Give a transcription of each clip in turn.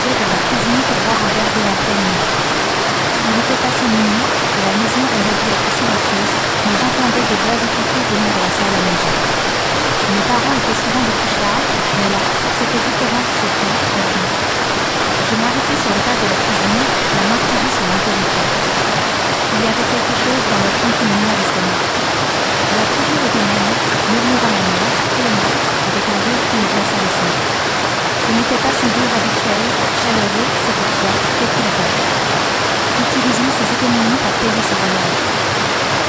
s'amusait dans la cuisine pour boire un verre d'eau en pleine nuit. Il était passé minuit, et la maison aurait dû être silencieuse, mais j'entendais des voix étouffées venir de la salle à manger. Mes parents étaient souvent de couche tard, mais là, c'était différent, Sophie, a dit. Je m'arrêtai sur le pas de la cuisine, la main posée sur l'interrupteur. Il y avait quelque chose dans notre intimité d'estomac. Elle a toujours été naïve, murmura ma mère, Elena, avec un rire qui me glaça le sang. Ce n'était pas son rire habituel, chaleureux, c'est pourquoi, qu'est-il pas. Utilisons ses économies pour payer ce voyage.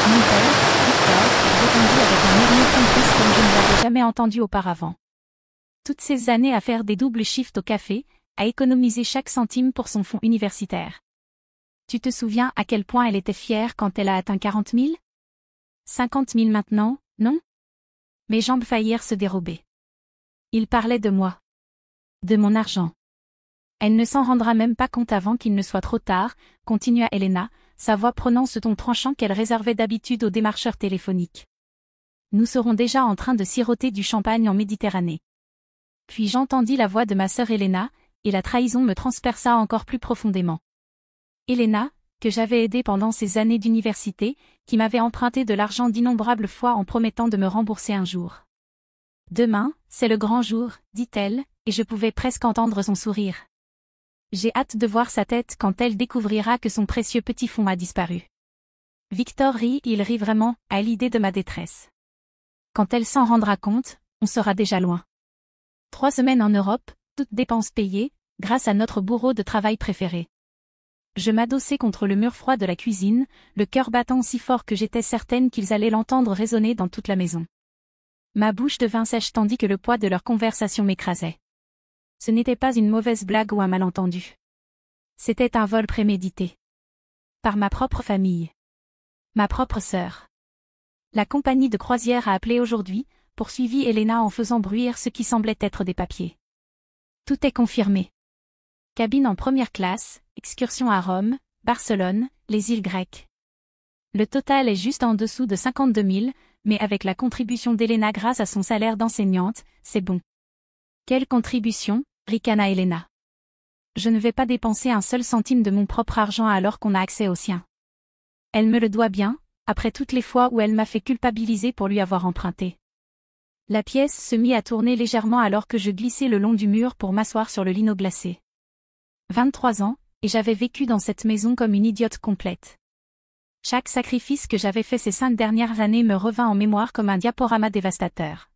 Mon père, Victor, répondit avec un murmure complice comme je ne l'avais jamais entendu auparavant. Toutes ces années à faire des doubles shifts au café, à économiser chaque centime pour son fonds universitaire. Tu te souviens à quel point elle était fière quand elle a atteint 40 000 ? 50 000 maintenant, non ? Mes jambes faillirent se dérober. Il parlait de moi. De mon argent. Elle ne s'en rendra même pas compte avant qu'il ne soit trop tard, continua Elena, sa voix prenant ce ton tranchant qu'elle réservait d'habitude aux démarcheurs téléphoniques. Nous serons déjà en train de siroter du champagne en Méditerranée. Puis j'entendis la voix de ma sœur Elena, et la trahison me transperça encore plus profondément. Elena, que j'avais aidée pendant ces années d'université, qui m'avait emprunté de l'argent d'innombrables fois en promettant de me rembourser un jour. Demain, c'est le grand jour, dit-elle, et je pouvais presque entendre son sourire. J'ai hâte de voir sa tête quand elle découvrira que son précieux petit fonds a disparu. Victor rit, il rit vraiment, à l'idée de ma détresse. Quand elle s'en rendra compte, on sera déjà loin. 3 semaines en Europe, toutes dépenses payées, grâce à notre bourreau de travail préféré. Je m'adossai contre le mur froid de la cuisine, le cœur battant si fort que j'étais certaine qu'ils allaient l'entendre résonner dans toute la maison. Ma bouche devint sèche tandis que le poids de leur conversation m'écrasait. Ce n'était pas une mauvaise blague ou un malentendu. C'était un vol prémédité. Par ma propre famille. Ma propre sœur. La compagnie de croisière a appelé aujourd'hui, poursuivit Elena en faisant bruire ce qui semblait être des papiers. Tout est confirmé. Cabine en première classe, excursion à Rome, Barcelone, les îles grecques. Le total est juste en dessous de 52 000, mais avec la contribution d'Elena grâce à son salaire d'enseignante, c'est bon. Quelle contribution, ricana Elena. Je ne vais pas dépenser un seul centime de mon propre argent alors qu'on a accès au sien. Elle me le doit bien, après toutes les fois où elle m'a fait culpabiliser pour lui avoir emprunté. La pièce se mit à tourner légèrement alors que je glissais le long du mur pour m'asseoir sur le lino glacé. 23 ans, et j'avais vécu dans cette maison comme une idiote complète. Chaque sacrifice que j'avais fait ces 5 dernières années me revint en mémoire comme un diaporama dévastateur.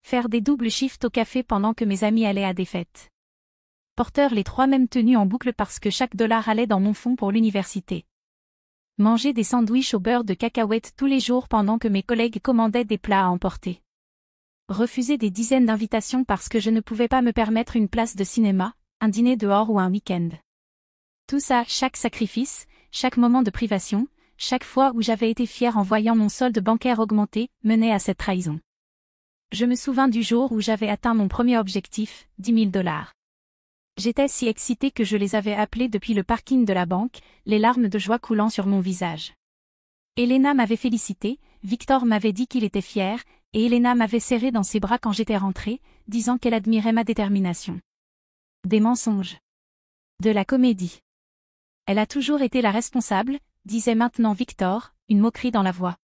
Faire des doubles shifts au café pendant que mes amis allaient à des fêtes. Porteur les 3 mêmes tenues en boucle parce que chaque dollar allait dans mon fonds pour l'université. Manger des sandwichs au beurre de cacahuètes tous les jours pendant que mes collègues commandaient des plats à emporter. Refuser des dizaines d'invitations parce que je ne pouvais pas me permettre une place de cinéma, un dîner dehors ou un week-end. Tout ça, chaque sacrifice, chaque moment de privation, chaque fois où j'avais été fière en voyant mon solde bancaire augmenter, menait à cette trahison. Je me souvins du jour où j'avais atteint mon premier objectif, 10 000 $. J'étais si excitée que je les avais appelés depuis le parking de la banque, les larmes de joie coulant sur mon visage. Elena m'avait félicité, Victor m'avait dit qu'il était fier, et Elena m'avait serré dans ses bras quand j'étais rentrée, disant qu'elle admirait ma détermination. Des mensonges. De la comédie. Elle a toujours été la responsable, disait maintenant Victor, une moquerie dans la voix.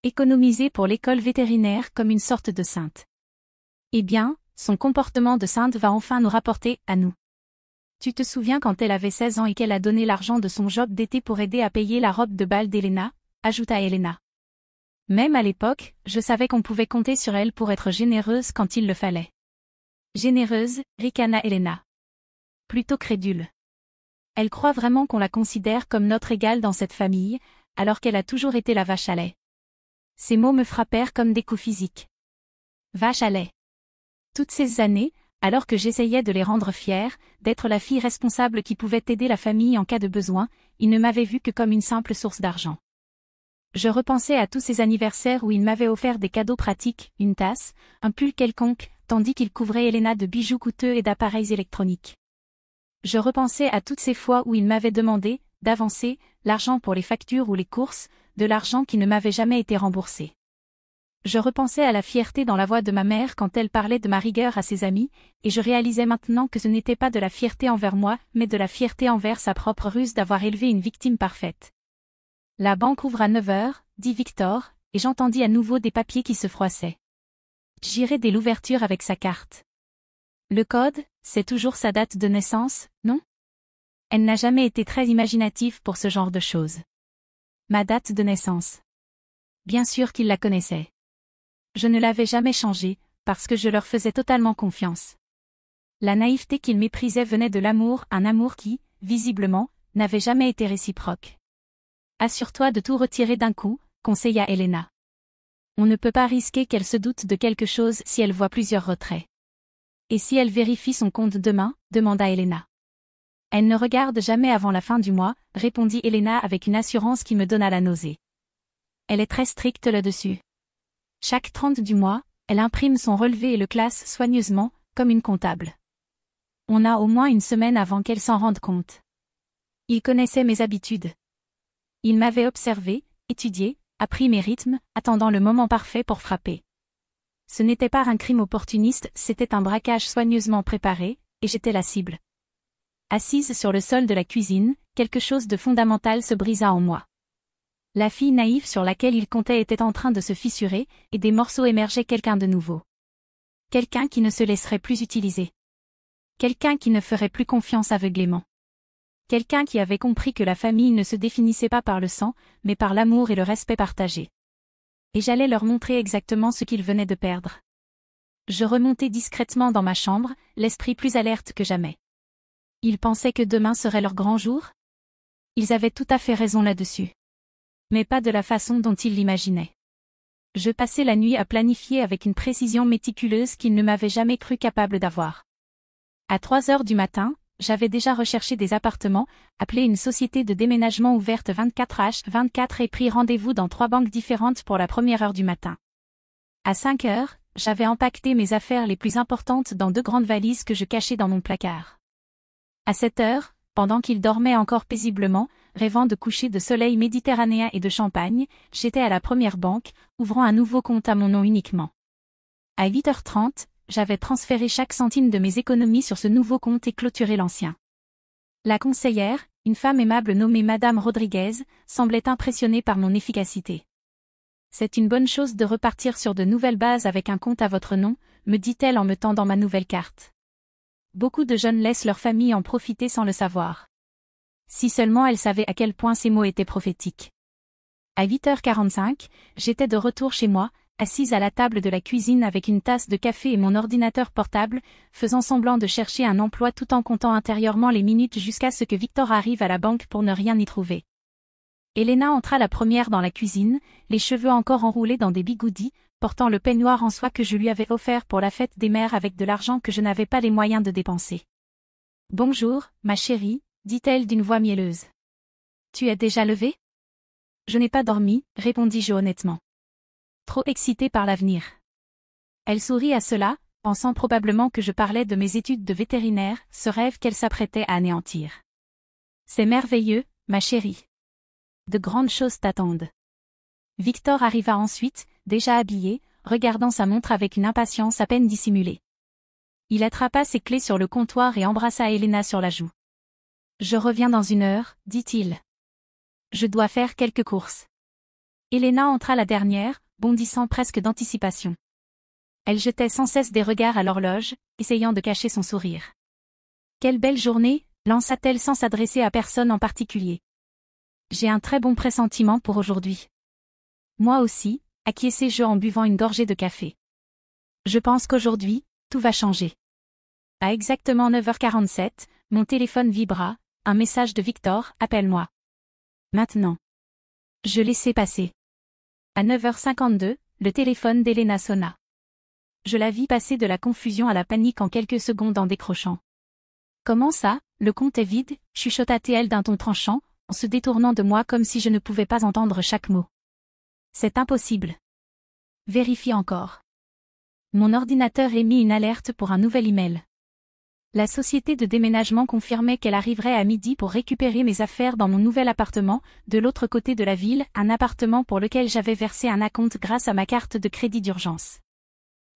Économiser pour l'école vétérinaire comme une sorte de sainte. Eh bien, son comportement de sainte va enfin nous rapporter, à nous. Tu te souviens quand elle avait 16 ans et qu'elle a donné l'argent de son job d'été pour aider à payer la robe de bal d'Elena, ajouta Elena. Même à l'époque, je savais qu'on pouvait compter sur elle pour être généreuse quand il le fallait. Généreuse, ricana Elena. Plutôt crédule. Elle croit vraiment qu'on la considère comme notre égale dans cette famille, alors qu'elle a toujours été la vache à lait. Ces mots me frappèrent comme des coups physiques. Vache à lait. Toutes ces années, alors que j'essayais de les rendre fiers, d'être la fille responsable qui pouvait aider la famille en cas de besoin, ils ne m'avaient vue que comme une simple source d'argent. Je repensais à tous ces anniversaires où ils m'avaient offert des cadeaux pratiques, une tasse, un pull quelconque, tandis qu'ils couvraient Elena de bijoux coûteux et d'appareils électroniques. Je repensais à toutes ces fois où ils m'avaient demandé, d'avancer, l'argent pour les factures ou les courses, de l'argent qui ne m'avait jamais été remboursé. Je repensais à la fierté dans la voix de ma mère quand elle parlait de ma rigueur à ses amis, et je réalisais maintenant que ce n'était pas de la fierté envers moi, mais de la fierté envers sa propre ruse d'avoir élevé une victime parfaite. La banque ouvre à 9 heures, dit Victor, et j'entendis à nouveau des papiers qui se froissaient. J'irai dès l'ouverture avec sa carte. Le code, c'est toujours sa date de naissance, non? Elle n'a jamais été très imaginative pour ce genre de choses. Ma date de naissance. Bien sûr qu'il la connaissait. Je ne l'avais jamais changée, parce que je leur faisais totalement confiance. La naïveté qu'ils méprisaient venait de l'amour, un amour qui, visiblement, n'avait jamais été réciproque. Assure-toi de tout retirer d'un coup, conseilla Elena. On ne peut pas risquer qu'elle se doute de quelque chose si elle voit plusieurs retraits. Et si elle vérifie son compte demain, demanda Elena. Elle ne regarde jamais avant la fin du mois, répondit Elena avec une assurance qui me donna la nausée. Elle est très stricte là-dessus. Chaque 30 du mois, elle imprime son relevé et le classe soigneusement, comme une comptable. On a au moins une semaine avant qu'elle s'en rende compte. Il connaissait mes habitudes. Il m'avait observé, étudié, appris mes rythmes, attendant le moment parfait pour frapper. Ce n'était pas un crime opportuniste, c'était un braquage soigneusement préparé, et j'étais la cible. Assise sur le sol de la cuisine, quelque chose de fondamental se brisa en moi. La fille naïve sur laquelle il comptait était en train de se fissurer, et des morceaux émergeaient quelqu'un de nouveau. Quelqu'un qui ne se laisserait plus utiliser. Quelqu'un qui ne ferait plus confiance aveuglément. Quelqu'un qui avait compris que la famille ne se définissait pas par le sang, mais par l'amour et le respect partagé. Et j'allais leur montrer exactement ce qu'ils venaient de perdre. Je remontai discrètement dans ma chambre, l'esprit plus alerte que jamais. Ils pensaient que demain serait leur grand jour? Ils avaient tout à fait raison là-dessus. Mais pas de la façon dont ils l'imaginaient. Je passai la nuit à planifier avec une précision méticuleuse qu'ils ne m'avaient jamais cru capable d'avoir. À 3 heures du matin, j'avais déjà recherché des appartements, appelé une société de déménagement ouverte 24h24 et pris rendez-vous dans 3 banques différentes pour la première heure du matin. À 5 heures, j'avais empaqueté mes affaires les plus importantes dans 2 grandes valises que je cachais dans mon placard. À 7 heures, pendant qu'il dormait encore paisiblement, rêvant de coucher de soleil méditerranéen et de champagne, j'étais à la première banque, ouvrant un nouveau compte à mon nom uniquement. À 8h30, j'avais transféré chaque centime de mes économies sur ce nouveau compte et clôturé l'ancien. La conseillère, une femme aimable nommée Madame Rodriguez, semblait impressionnée par mon efficacité. C'est une bonne chose de repartir sur de nouvelles bases avec un compte à votre nom, me dit-elle en me tendant ma nouvelle carte. Beaucoup de jeunes laissent leur famille en profiter sans le savoir. Si seulement elle savait à quel point ces mots étaient prophétiques. À 8h45, j'étais de retour chez moi, assise à la table de la cuisine avec une tasse de café et mon ordinateur portable, faisant semblant de chercher un emploi tout en comptant intérieurement les minutes jusqu'à ce que Victor arrive à la banque pour ne rien y trouver. Elena entra la première dans la cuisine, les cheveux encore enroulés dans des bigoudis, portant le peignoir en soie que je lui avais offert pour la fête des mères avec de l'argent que je n'avais pas les moyens de dépenser. « Bonjour, ma chérie », dit-elle d'une voix mielleuse. « Tu es déjà levée ? » ?»« Je n'ai pas dormi, répondis-je honnêtement. Trop excitée par l'avenir. Elle sourit à cela, pensant probablement que je parlais de mes études de vétérinaire, ce rêve qu'elle s'apprêtait à anéantir. « C'est merveilleux, ma chérie. De grandes choses t'attendent. » Victor arriva ensuite, déjà habillé, regardant sa montre avec une impatience à peine dissimulée. Il attrapa ses clés sur le comptoir et embrassa Elena sur la joue. « Je reviens dans 1 heure, dit-il. Je dois faire quelques courses. » Elena entra la dernière, bondissant presque d'anticipation. Elle jetait sans cesse des regards à l'horloge, essayant de cacher son sourire. « Quelle belle journée !» lança-t-elle sans s'adresser à personne en particulier. « J'ai un très bon pressentiment pour aujourd'hui. » Moi aussi, acquiesçai-je en buvant une gorgée de café. Je pense qu'aujourd'hui, tout va changer. À exactement 9h47, mon téléphone vibra, un message de Victor, « Appelle-moi. » Maintenant. Je laissai passer. À 9h52, le téléphone d'Elena sonna. Je la vis passer de la confusion à la panique en quelques secondes en décrochant. « Comment ça, le compte est vide ?» chuchota-t-elle d'un ton tranchant, en se détournant de moi comme si je ne pouvais pas entendre chaque mot. « C'est impossible. » Vérifie encore. Mon ordinateur émit une alerte pour un nouvel email. La société de déménagement confirmait qu'elle arriverait à midi pour récupérer mes affaires dans mon nouvel appartement, de l'autre côté de la ville, un appartement pour lequel j'avais versé un acompte grâce à ma carte de crédit d'urgence.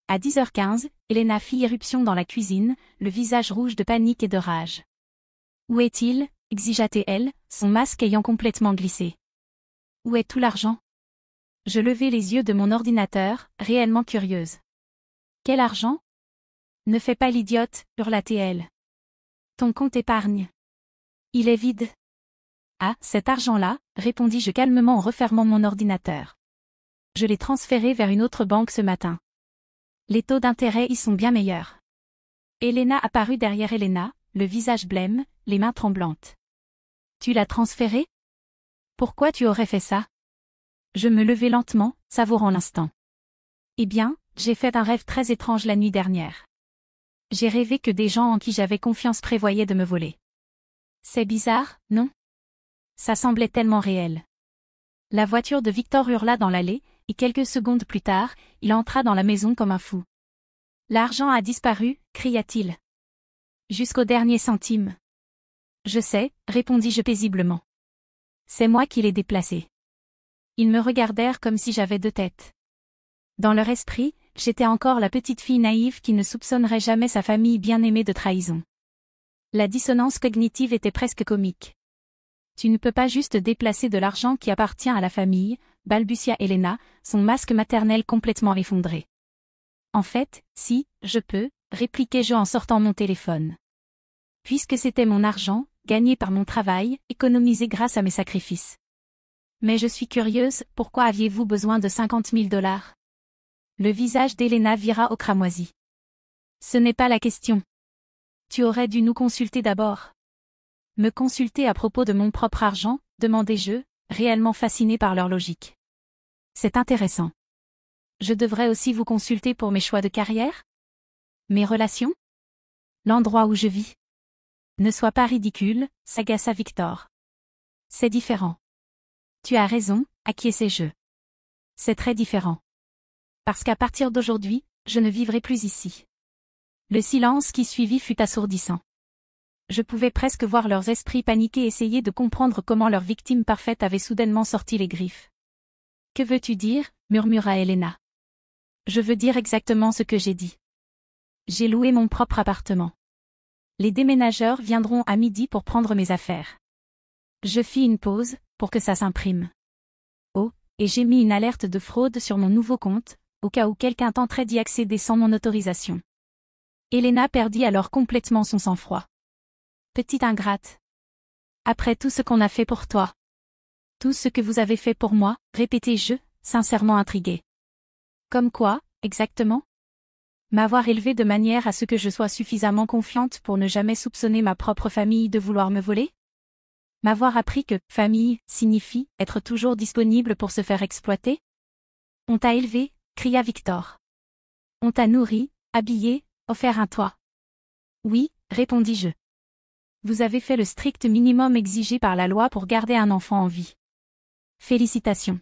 À 10h15, Elena fit irruption dans la cuisine, le visage rouge de panique et de rage. « Où est-il » exigea-t-elle, son masque ayant complètement glissé. « Où est tout l'argent » Je levai les yeux de mon ordinateur, réellement curieuse. « Quel argent » Ne fais pas l'idiote, hurla-t-elle. Ton compte épargne. Il est vide. Ah, cet argent-là, répondis-je calmement en refermant mon ordinateur. Je l'ai transféré vers une autre banque ce matin. Les taux d'intérêt y sont bien meilleurs. Elena apparut derrière Elena, le visage blême, les mains tremblantes. Tu l'as transféré ? Pourquoi tu aurais fait ça ? Je me levai lentement, savourant l'instant. Eh bien, j'ai fait un rêve très étrange la nuit dernière. J'ai rêvé que des gens en qui j'avais confiance prévoyaient de me voler. C'est bizarre, non ? Ça semblait tellement réel. La voiture de Victor hurla dans l'allée, et quelques secondes plus tard, il entra dans la maison comme un fou. L'argent a disparu, cria-t-il. Jusqu'au dernier centime. Je sais, répondis-je paisiblement. C'est moi qui l'ai déplacé. Ils me regardèrent comme si j'avais deux têtes. Dans leur esprit, j'étais encore la petite fille naïve qui ne soupçonnerait jamais sa famille bien-aimée de trahison. La dissonance cognitive était presque comique. Tu ne peux pas juste déplacer de l'argent qui appartient à la famille, balbutia Elena, son masque maternel complètement effondré. En fait, si, je peux, répliquai-je en sortant mon téléphone. Puisque c'était mon argent, gagné par mon travail, économisé grâce à mes sacrifices. Mais je suis curieuse, pourquoi aviez-vous besoin de 50 000 $? Le visage d'Elena vira au cramoisi. Ce n'est pas la question. Tu aurais dû nous consulter d'abord. Me consulter à propos de mon propre argent, demandai-je, réellement fasciné par leur logique. C'est intéressant. Je devrais aussi vous consulter pour mes choix de carrière ? Mes relations ? L'endroit où je vis ? Ne sois pas ridicule, s'agaça Victor. C'est différent. Tu as raison, acquiesçai-je. C'est très différent. Parce qu'à partir d'aujourd'hui, je ne vivrai plus ici. Le silence qui suivit fut assourdissant. Je pouvais presque voir leurs esprits paniqués essayer de comprendre comment leur victime parfaite avait soudainement sorti les griffes. « Que veux-tu dire » murmura Elena. « Je veux dire exactement ce que j'ai dit. J'ai loué mon propre appartement. Les déménageurs viendront à midi pour prendre mes affaires. » Je fis une pause, pour que ça s'imprime. Oh, et j'ai mis une alerte de fraude sur mon nouveau compte, au cas où quelqu'un tenterait d'y accéder sans mon autorisation. Elena perdit alors complètement son sang-froid. Petite ingrate. Après tout ce qu'on a fait pour toi. Tout ce que vous avez fait pour moi, répétai-je, sincèrement intriguée. Comme quoi, exactement ? M'avoir élevée de manière à ce que je sois suffisamment confiante pour ne jamais soupçonner ma propre famille de vouloir me voler ? M'avoir appris que « famille » signifie être toujours disponible pour se faire exploiter ? On t'a élevé, cria Victor. On t'a nourri, habillé, offert un toit. Oui, répondis-je. Vous avez fait le strict minimum exigé par la loi pour garder un enfant en vie. Félicitations.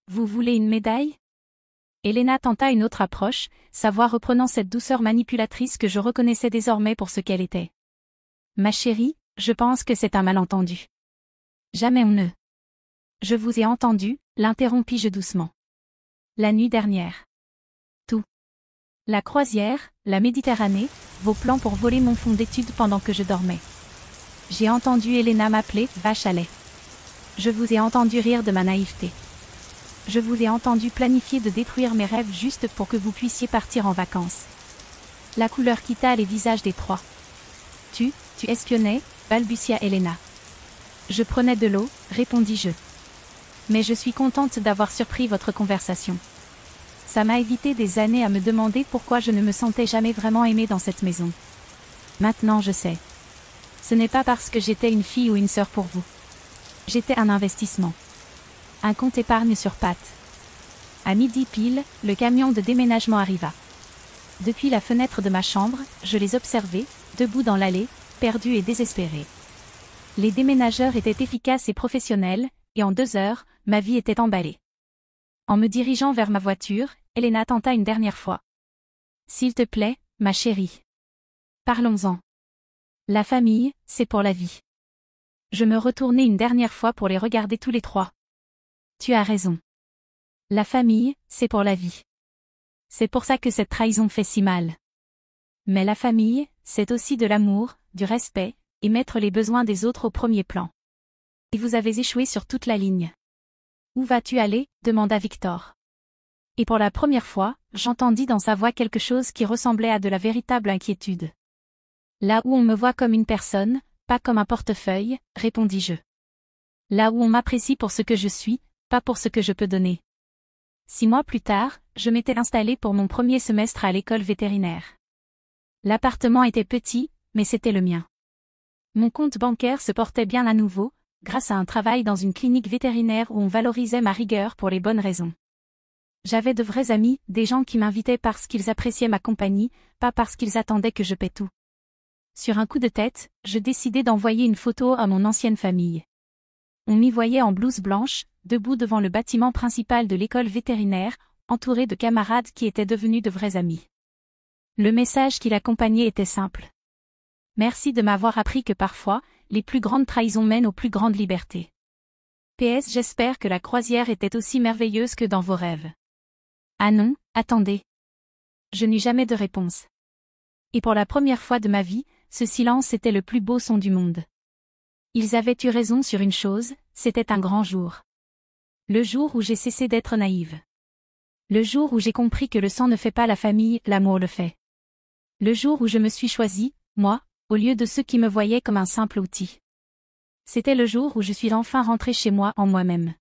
Vous voulez une médaille ? Elena tenta une autre approche, sa voix reprenant cette douceur manipulatrice que je reconnaissais désormais pour ce qu'elle était. Ma chérie, je pense que c'est un malentendu. Jamais on ne. Je vous ai entendu, l'interrompis-je doucement. La nuit dernière. Tout. La croisière, la Méditerranée, vos plans pour voler mon fonds d'études pendant que je dormais. J'ai entendu Elena m'appeler « vache à lait ». Je vous ai entendu rire de ma naïveté. Je vous ai entendu planifier de détruire mes rêves juste pour que vous puissiez partir en vacances. La couleur quitta les visages des trois. Tu espionnais, balbutia Elena. Je prenais de l'eau, répondis-je. Mais je suis contente d'avoir surpris votre conversation. Ça m'a évité des années à me demander pourquoi je ne me sentais jamais vraiment aimée dans cette maison. Maintenant je sais. Ce n'est pas parce que j'étais une fille ou une sœur pour vous. J'étais un investissement. Un compte épargne sur pattes. À midi pile, le camion de déménagement arriva. Depuis la fenêtre de ma chambre, je les observais, debout dans l'allée, perdus et désespérés. Les déménageurs étaient efficaces et professionnels, et en 2 heures, ma vie était emballée. En me dirigeant vers ma voiture, Elena tenta une dernière fois. « S'il te plaît, ma chérie. Parlons-en. La famille, c'est pour la vie. Je me retournai une dernière fois pour les regarder tous les trois. Tu as raison. La famille, c'est pour la vie. C'est pour ça que cette trahison fait si mal. Mais la famille, c'est aussi de l'amour, du respect, et mettre les besoins des autres au premier plan. Et vous avez échoué sur toute la ligne. Où vas-tu aller? Demanda Victor. Et pour la première fois, j'entendis dans sa voix quelque chose qui ressemblait à de la véritable inquiétude. Là où on me voit comme une personne, pas comme un portefeuille, répondis-je. Là où on m'apprécie pour ce que je suis, pas pour ce que je peux donner. 6 mois plus tard, je m'étais installé pour mon premier semestre à l'école vétérinaire. L'appartement était petit, mais c'était le mien. Mon compte bancaire se portait bien à nouveau, grâce à un travail dans une clinique vétérinaire où on valorisait ma rigueur pour les bonnes raisons. J'avais de vrais amis, des gens qui m'invitaient parce qu'ils appréciaient ma compagnie, pas parce qu'ils attendaient que je paie tout. Sur un coup de tête, je décidai d'envoyer une photo à mon ancienne famille. On m'y voyait en blouse blanche, debout devant le bâtiment principal de l'école vétérinaire, entouré de camarades qui étaient devenus de vrais amis. Le message qui l'accompagnait était simple. Merci de m'avoir appris que parfois, les plus grandes trahisons mènent aux plus grandes libertés. PS, j'espère que la croisière était aussi merveilleuse que dans vos rêves. Ah non, attendez. Je n'eus jamais de réponse. Et pour la première fois de ma vie, ce silence était le plus beau son du monde. Ils avaient eu raison sur une chose, c'était un grand jour. Le jour où j'ai cessé d'être naïve. Le jour où j'ai compris que le sang ne fait pas la famille, l'amour le fait. Le jour où je me suis choisie, moi, au lieu de ceux qui me voyaient comme un simple outil. C'était le jour où je suis enfin rentrée chez moi en moi-même.